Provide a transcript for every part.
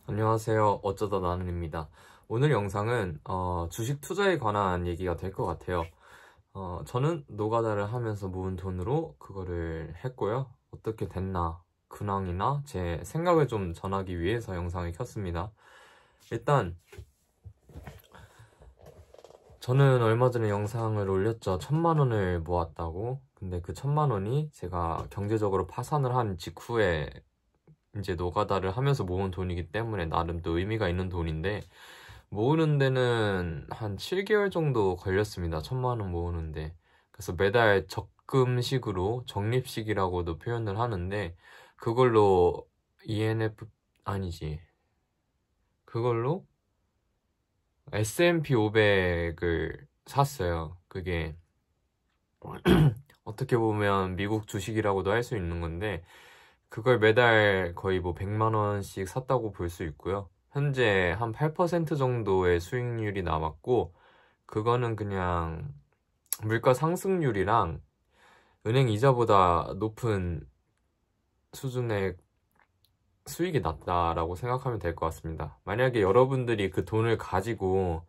안녕하세요. 어쩌다 나는입니다. 오늘 영상은 주식 투자에 관한 얘기가 될 것 같아요. 저는 노가다를 하면서 모은 돈으로 그거를 했고요. 어떻게 됐나, 근황이나 제 생각을 좀 전하기 위해서 영상을 켰습니다. 일단 저는 얼마 전에 영상을 올렸죠. 1000만원을 모았다고. 근데 그 1000만원이 제가 경제적으로 파산을 한 직후에 이제 노가다를 하면서 모은 돈이기 때문에 나름 또 의미가 있는 돈인데, 모으는 데는 한 7개월 정도 걸렸습니다. 1000만원 모으는데. 그래서 매달 적금식으로, 적립식이라고도 표현을 하는데, 그걸로 ENF 아니지, 그걸로 S&P 500을 샀어요. 그게 어떻게 보면 미국 주식이라고도 할 수 있는 건데, 그걸 매달 거의 뭐 100만원씩 샀다고 볼 수 있고요. 현재 한 8% 정도의 수익률이 남았고, 그거는 그냥 물가 상승률이랑 은행 이자보다 높은 수준의 수익이 났다라고 생각하면 될 것 같습니다. 만약에 여러분들이 그 돈을 가지고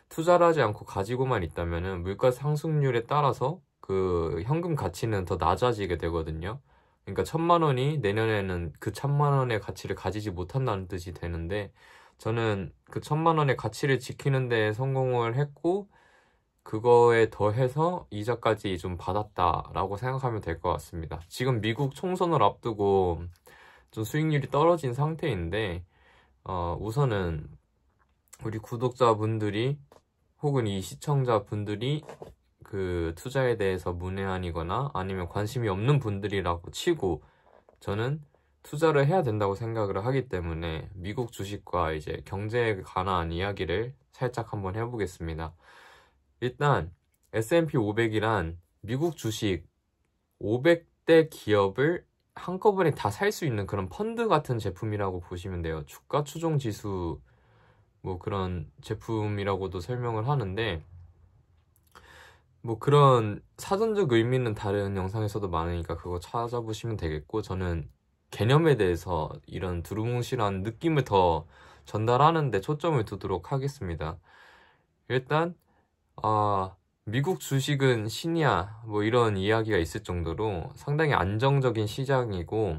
투자를 하지 않고 가지고만 있다면은 물가 상승률에 따라서 그 현금 가치는 더 낮아지게 되거든요. 그러니까 1000만원이 내년에는 그 1000만원의 가치를 가지지 못한다는 뜻이 되는데, 저는 그 1000만원의 가치를 지키는 데 성공을 했고, 그거에 더해서 이자까지 좀 받았다라고 생각하면 될 것 같습니다. 지금 미국 총선을 앞두고 좀 수익률이 떨어진 상태인데, 우선은 우리 구독자분들이 혹은 이 시청자분들이 그 투자에 대해서 문외한이거나 아니면 관심이 없는 분들이라고 치고, 저는 투자를 해야 된다고 생각을 하기 때문에 미국 주식과 이제 경제에 관한 이야기를 살짝 한번 해보겠습니다. 일단 S&P 500이란 미국 주식 500대 기업을 한꺼번에 다 살 수 있는 그런 펀드 같은 제품이라고 보시면 돼요. 주가 추종 지수 뭐 그런 제품이라고도 설명을 하는데, 뭐 그런 사전적 의미는 다른 영상에서도 많으니까 그거 찾아보시면 되겠고, 저는 개념에 대해서 이런 두루뭉실한 느낌을 더 전달하는 데 초점을 두도록 하겠습니다. 일단 미국 주식은 신이야 뭐 이런 이야기가 있을 정도로 상당히 안정적인 시장이고,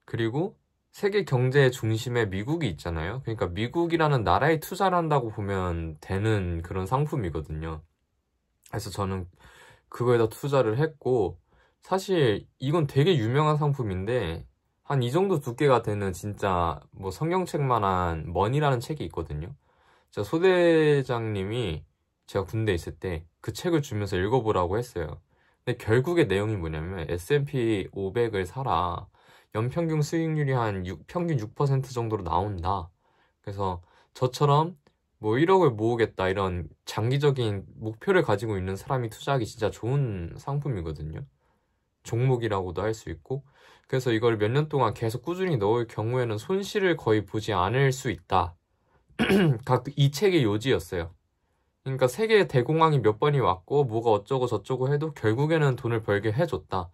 그리고 세계 경제의 중심에 미국이 있잖아요. 그러니까 미국이라는 나라에 투자를 한다고 보면 되는 그런 상품이거든요. 그래서 저는 그거에다 투자를 했고, 사실 이건 되게 유명한 상품인데 한 이 정도 두께가 되는 진짜 뭐 성경책만한 머니라는 책이 있거든요. 저 소대장님이 제가 군대에 있을 때 그 책을 주면서 읽어보라고 했어요. 근데 결국의 내용이 뭐냐면 S&P 500을 사라. 연평균 수익률이 한 평균 6% 정도로 나온다. 그래서 저처럼 뭐 1억을 모으겠다 이런 장기적인 목표를 가지고 있는 사람이 투자하기 진짜 좋은 상품이거든요. 종목이라고도 할 수 있고. 그래서 이걸 몇 년 동안 계속 꾸준히 넣을 경우에는 손실을 거의 보지 않을 수 있다. 이 책의 요지였어요. 그러니까 세계 대공황이 몇 번이 왔고 뭐가 어쩌고 저쩌고 해도 결국에는 돈을 벌게 해줬다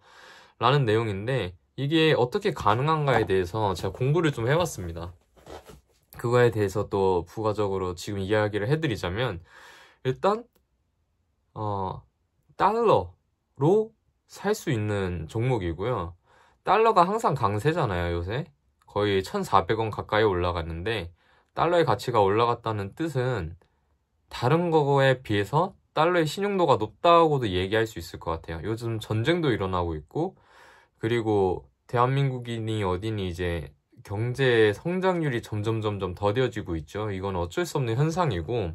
라는 내용인데, 이게 어떻게 가능한가에 대해서 제가 공부를 좀 해봤습니다. 그거에 대해서 또 부가적으로 지금 이야기를 해드리자면, 일단 달러로 살 수 있는 종목이고요. 달러가 항상 강세잖아요. 요새 거의 1400원 가까이 올라갔는데, 달러의 가치가 올라갔다는 뜻은 다른 거에 비해서 달러의 신용도가 높다고도 얘기할 수 있을 것 같아요. 요즘 전쟁도 일어나고 있고, 그리고 대한민국이니 어디니 이제 경제 성장률이 점점 더뎌지고 있죠. 이건 어쩔 수 없는 현상이고,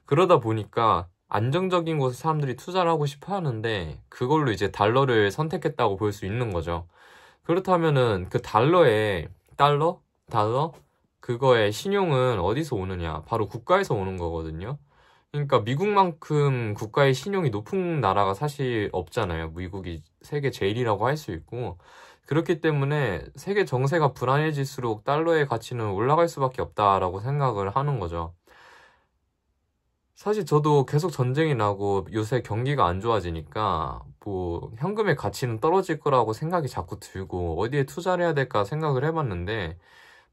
그러다 보니까 안정적인 곳에 사람들이 투자를 하고 싶어 하는데, 그걸로 이제 달러를 선택했다고 볼 수 있는 거죠. 그렇다면은 그 달러 그거의 신용은 어디서 오느냐? 바로 국가에서 오는 거거든요. 그러니까 미국만큼 국가의 신용이 높은 나라가 사실 없잖아요. 미국이 세계 제일이라고 할 수 있고, 그렇기 때문에 세계 정세가 불안해질수록 달러의 가치는 올라갈 수밖에 없다라고 생각을 하는 거죠. 사실 저도 계속 전쟁이 나고 요새 경기가 안 좋아지니까 뭐 현금의 가치는 떨어질 거라고 생각이 자꾸 들고 어디에 투자를 해야 될까 생각을 해봤는데,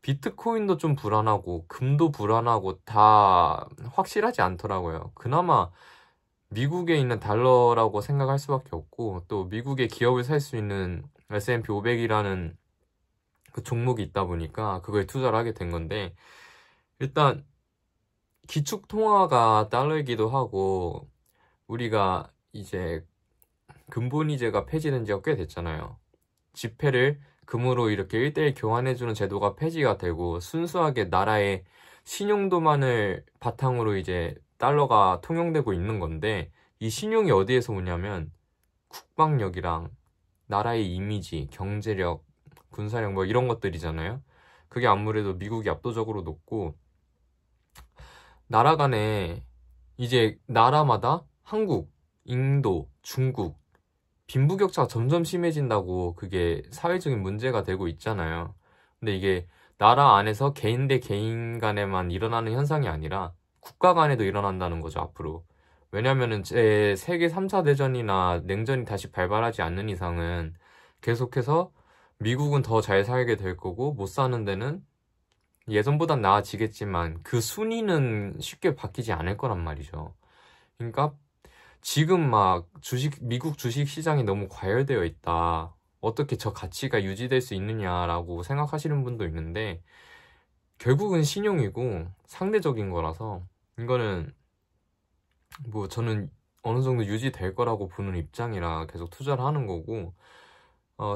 비트코인도 좀 불안하고 금도 불안하고 다 확실하지 않더라고요. 그나마 미국에 있는 달러라고 생각할 수밖에 없고, 또 미국의 기업을 살 수 있는 S&P 500이라는 그 종목이 있다 보니까 그거에 투자를 하게 된 건데, 일단 기축 통화가 달러이기도 하고, 우리가 이제 근본이제가 폐지된 지가 꽤 됐잖아요. 지폐를 금으로 이렇게 1대1 교환해주는 제도가 폐지가 되고, 순수하게 나라의 신용도만을 바탕으로 이제 달러가 통용되고 있는 건데, 이 신용이 어디에서 오냐면 국방력이랑 나라의 이미지, 경제력, 군사력 뭐 이런 것들이잖아요. 그게 아무래도 미국이 압도적으로 높고, 나라 간에 이제 나라마다 한국, 인도, 중국 빈부격차가 점점 심해진다고 그게 사회적인 문제가 되고 있잖아요. 근데 이게 나라 안에서 개인 대 개인 간에만 일어나는 현상이 아니라 국가 간에도 일어난다는 거죠, 앞으로. 왜냐면은 제 세계 3차 대전이나 냉전이 다시 발발하지 않는 이상은 계속해서 미국은 더 잘 살게 될 거고, 못 사는 데는 예전보단 나아지겠지만 그 순위는 쉽게 바뀌지 않을 거란 말이죠. 그러니까 지금 막 미국 주식 시장이 너무 과열되어 있다. 어떻게 저 가치가 유지될 수 있느냐라고 생각하시는 분도 있는데, 결국은 신용이고 상대적인 거라서 이거는 뭐 저는 어느 정도 유지될 거라고 보는 입장이라 계속 투자를 하는 거고,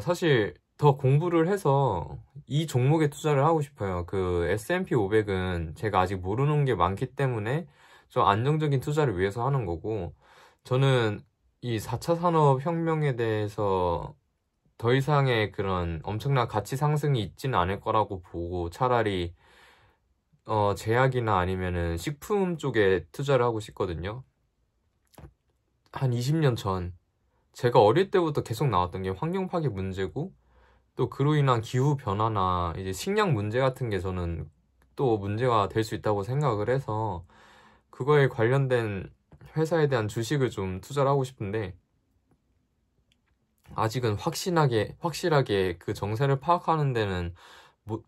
사실 더 공부를 해서 이 종목에 투자를 하고 싶어요. 그 S&P 500은 제가 아직 모르는 게 많기 때문에 좀 안정적인 투자를 위해서 하는 거고, 저는 이 4차 산업혁명에 대해서 더 이상의 그런 엄청난 가치 상승이 있지는 않을 거라고 보고, 차라리 제약이나 아니면은 식품 쪽에 투자를 하고 싶거든요. 한 20년 전 제가 어릴 때부터 계속 나왔던 게 환경 파괴 문제고, 또 그로 인한 기후 변화나 이제 식량 문제 같은 게 저는 또 문제가 될 수 있다고 생각을 해서 그거에 관련된 회사에 대한 주식을 좀 투자를 하고 싶은데, 아직은 확실하게 그 정세를 파악하는 데는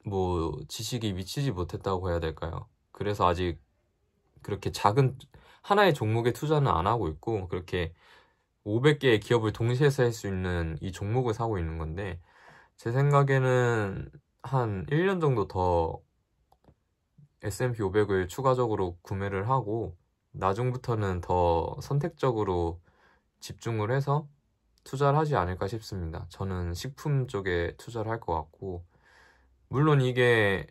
뭐 지식이 미치지 못했다고 해야 될까요? 그래서 아직 그렇게 작은 하나의 종목에 투자는 안 하고 있고, 그렇게 500개의 기업을 동시에 살 수 있는 이 종목을 사고 있는 건데, 제 생각에는 한 1년 정도 더 S&P 500을 추가적으로 구매를 하고, 나중부터는 더 선택적으로 집중을 해서 투자를 하지 않을까 싶습니다. 저는 식품 쪽에 투자를 할 것 같고, 물론 이게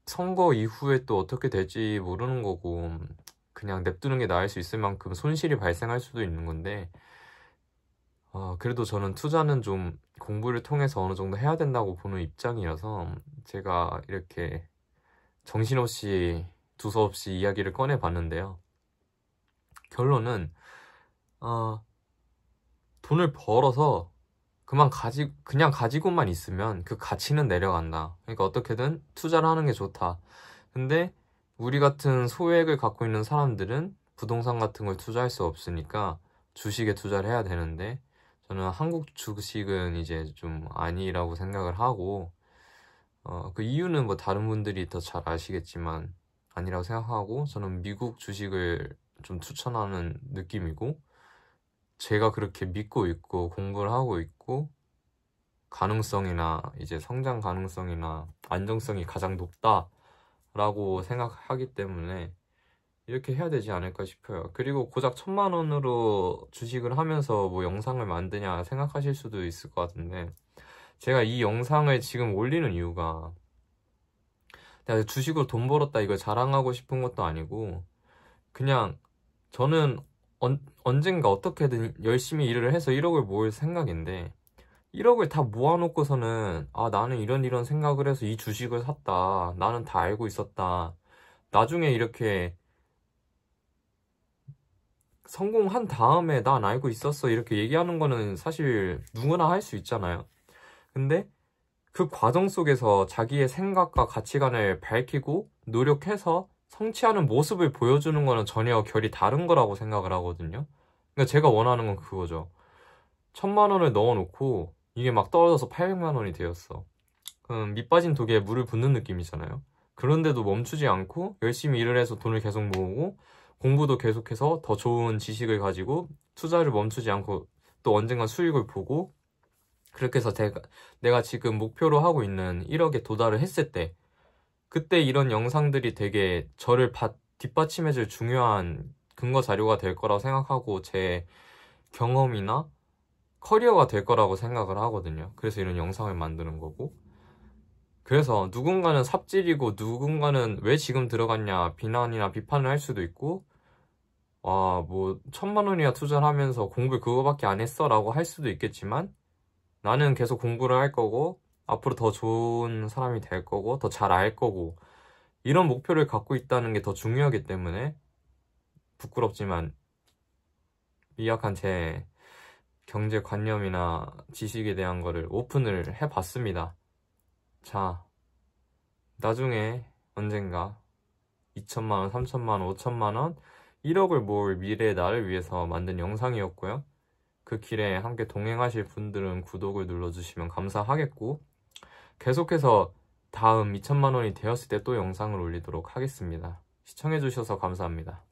선거 이후에 또 어떻게 될지 모르는 거고, 그냥 냅두는 게 나을 수 있을 만큼 손실이 발생할 수도 있는 건데, 그래도 저는 투자는 좀 공부를 통해서 어느 정도 해야 된다고 보는 입장이어서 제가 이렇게 정신없이 두서없이 이야기를 꺼내 봤는데요. 결론은 돈을 벌어서 그냥 가지고만 있으면 그 가치는 내려간다. 그러니까 어떻게든 투자를 하는 게 좋다. 근데 우리 같은 소액을 갖고 있는 사람들은 부동산 같은 걸 투자할 수 없으니까 주식에 투자를 해야 되는데, 저는 한국 주식은 이제 좀 아니라고 생각을 하고, 그 이유는 뭐 다른 분들이 더 잘 아시겠지만 아니라고 생각하고, 저는 미국 주식을 좀 추천하는 느낌이고, 제가 그렇게 믿고 있고 공부를 하고 있고, 가능성이나 이제 성장 가능성이나 안정성이 가장 높다라고 생각하기 때문에 이렇게 해야 되지 않을까 싶어요. 그리고 고작 1,000만 원으로 주식을 하면서 뭐 영상을 만드냐 생각하실 수도 있을 것 같은데, 제가 이 영상을 지금 올리는 이유가 내가 주식으로 돈 벌었다 이걸 자랑하고 싶은 것도 아니고, 그냥 저는 언젠가 어떻게든 열심히 일을 해서 1억을 모을 생각인데, 1억을 다 모아놓고서는 나는 이런 생각을 해서 이 주식을 샀다, 나는 다 알고 있었다, 나중에 이렇게 성공한 다음에 난 알고 있었어 이렇게 얘기하는 거는 사실 누구나 할 수 있잖아요. 근데 그 과정 속에서 자기의 생각과 가치관을 밝히고 노력해서 성취하는 모습을 보여주는 거는 전혀 결이 다른 거라고 생각을 하거든요. 그러니까 제가 원하는 건 그거죠. 1,000만 원을 넣어놓고 이게 막 떨어져서 800만 원이 되었어. 밑 빠진 독에 물을 붓는 느낌이잖아요. 그런데도 멈추지 않고 열심히 일을 해서 돈을 계속 모으고 공부도 계속해서 더 좋은 지식을 가지고 투자를 멈추지 않고 또 언젠가 수익을 보고 그렇게 해서 내가 지금 목표로 하고 있는 1억에 도달을 했을 때 그때 이런 영상들이 되게 저를 뒷받침해줄 중요한 근거 자료가 될 거라고 생각하고 제 경험이나 커리어가 될 거라고 생각을 하거든요. 그래서 이런 영상을 만드는 거고 그래서 누군가는 삽질이고 누군가는 왜 지금 들어갔냐 비난이나 비판을 할 수도 있고 뭐 1,000만 원이나 투자를 하면서 공부 그거밖에 안 했어 라고 할 수도 있겠지만 나는 계속 공부를 할 거고 앞으로 더 좋은 사람이 될 거고 더 잘 알 거고 이런 목표를 갖고 있다는 게 더 중요하기 때문에 부끄럽지만 미약한 제 경제관념이나 지식에 대한 거를 오픈을 해봤습니다. 자, 나중에 언젠가 2,000만 원, 3,000만 원, 5,000만 원, 1억을 모을 미래의 나를 위해서 만든 영상이었고요. 그 길에 함께 동행하실 분들은 구독을 눌러주시면 감사하겠고 계속해서 다음 2,000만 원이 되었을 때 또 영상을 올리도록 하겠습니다. 시청해주셔서 감사합니다.